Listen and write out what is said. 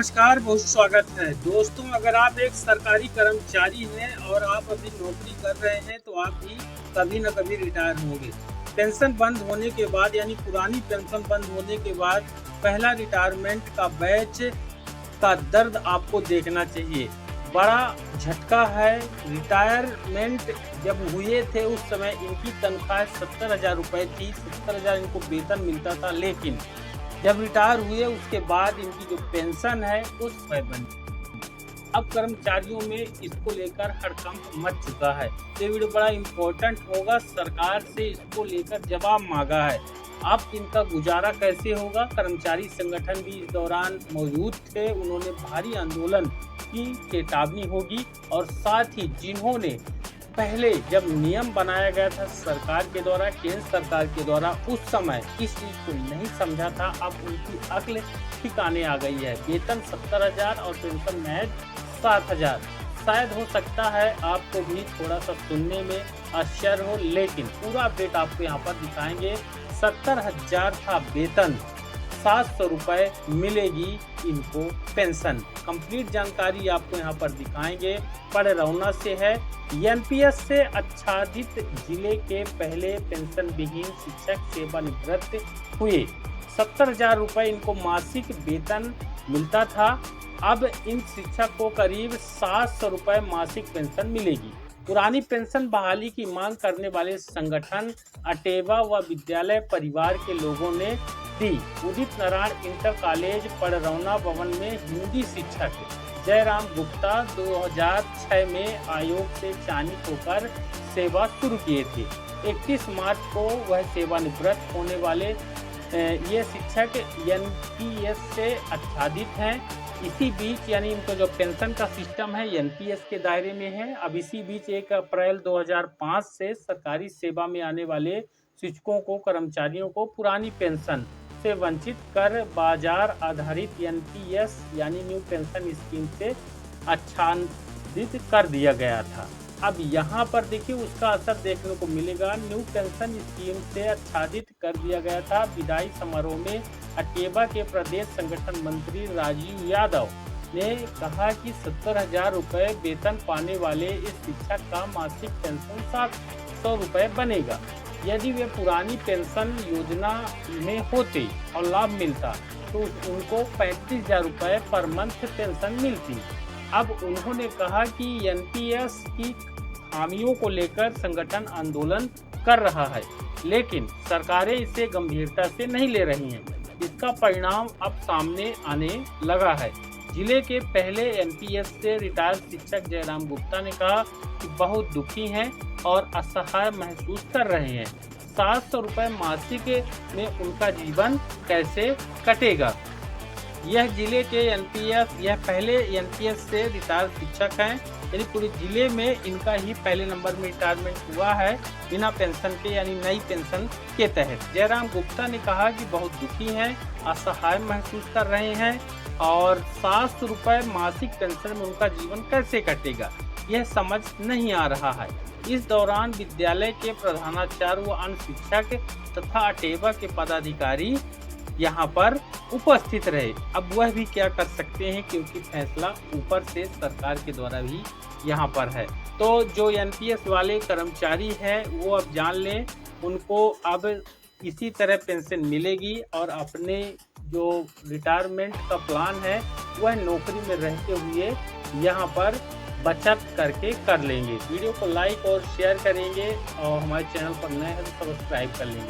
नमस्कार, बहुत स्वागत है। दोस्तों, अगर आप एक सरकारी कर्मचारी हैं और आप अभी नौकरी कर रहे हैं, तो आप भी कभी न कभी रिटायर होंगे। पेंशन बंद होने के बाद यानी पुरानी पेंशन बंद होने के बाद पहला रिटायरमेंट का बैच का दर्द आपको देखना चाहिए। बड़ा झटका है। रिटायरमेंट जब हुए थे उस समय इनकी तनख्वाह 70,000 रुपये थी, 70,000 इनको वेतन मिलता था, लेकिन जब रिटायर हुए उसके बाद इनकी जो पेंशन है उस पर बनी। अब कर्मचारियों में इसको लेकर हड़कंप मच चुका है। ये वीडियो बड़ा इम्पोर्टेंट होगा। सरकार से इसको लेकर जवाब मांगा है। अब इनका गुजारा कैसे होगा? कर्मचारी संगठन भी इस दौरान मौजूद थे। उन्होंने भारी आंदोलन की चेतावनी होगी और साथ ही जिन्होंने पहले जब नियम बनाया गया था सरकार के द्वारा, केंद्र सरकार के द्वारा, उस समय इस चीज़ को नहीं समझा था, अब उनकी अक्ल ठिकाने आ गई है। वेतन 70,000 और पेंशन महज 7,000। शायद हो सकता है आपको भी थोड़ा सा सुनने में आश्चर्य हो, लेकिन पूरा अपडेट आपको यहाँ पर दिखाएंगे। 70,000 था वेतन, 700 रुपये मिलेगी इनको पेंशन। कंप्लीट जानकारी आपको यहाँ पर दिखाएंगे। पड़रौना से है। एनपीएस से आच्छादित जिले के पहले पेंशन विहीन शिक्षक सेवानिवृत्त हुए। 70,000 रुपये इनको मासिक वेतन मिलता था। अब इन शिक्षक को करीब 700 रुपये मासिक पेंशन मिलेगी। पुरानी पेंशन बहाली की मांग करने वाले संगठन अटेवा व विद्यालय परिवार के लोगों ने दी। उदित नारायण इंटर कॉलेज पड़रौना भवन में हिंदी शिक्षक जयराम गुप्ता 2006 में आयोग से चयनित होकर सेवा शुरू किए थे। 31 मार्च को वह सेवानिवृत्त होने वाले ये शिक्षक एनपीएस से आच्छादित हैं। इसी बीच यानी इनको जो पेंशन का सिस्टम है एनपीएस के दायरे में है। अब इसी बीच 1 अप्रैल 2005 से सरकारी सेवा में आने वाले शिक्षकों को, कर्मचारियों को पुरानी पेंशन से वंचित कर बाजार आधारित एनपीएस यानी न्यू पेंशन स्कीम से आच्छादित कर दिया गया था। अब यहाँ पर देखिए उसका असर देखने को मिलेगा। न्यू पेंशन स्कीम से आच्छादित कर दिया गया था। विदाई समारोह में अटेवा के प्रदेश संगठन मंत्री राजीव यादव ने कहा कि 70,000 रुपये वेतन पाने वाले इस शिक्षक का मासिक पेंशन 700 रुपये बनेगा। यदि वे पुरानी पेंशन योजना में होते और लाभ मिलता तो उनको 35,000 रुपये पर मंथ पेंशन मिलती। अब उन्होंने कहा कि एनपीएस की खामियों को लेकर संगठन आंदोलन कर रहा है, लेकिन सरकारें इसे गंभीरता से नहीं ले रही हैं। इसका परिणाम अब सामने आने लगा है। जिले के पहले एनपीएस से रिटायर शिक्षक जयराम गुप्ता ने कहा कि बहुत दुखी हैं और असहाय महसूस कर रहे हैं। 700 रुपये मासिक में उनका जीवन कैसे कटेगा? यह जिले के यह पहले एनपीएस से रिटायर शिक्षक हैं, यानी पूरे जिले में इनका ही पहले नंबर में रिटायरमेंट हुआ है बिना पेंशन के, यानी नई पेंशन के तहत। जयराम गुप्ता ने कहा कि बहुत दुखी हैं, असहाय महसूस कर रहे हैं और 700 रुपये मासिक पेंशन में उनका जीवन कैसे कटेगा यह समझ नहीं आ रहा है। इस दौरान विद्यालय के प्रधानाचार्य व अन्य शिक्षक तथा अटेवा के पदाधिकारी यहाँ पर उपस्थित रहे। अब वह भी क्या कर सकते हैं, क्योंकि फैसला ऊपर से सरकार के द्वारा भी यहाँ पर है। तो जो एनपीएस वाले कर्मचारी हैं वो अब जान लें, उनको अब इसी तरह पेंशन मिलेगी और अपने जो रिटायरमेंट का प्लान है वह नौकरी में रहते हुए यहाँ पर बचत करके कर लेंगे। वीडियो को लाइक और शेयर करेंगे और हमारे चैनल पर नए हैं तो सब्सक्राइब कर लेंगे।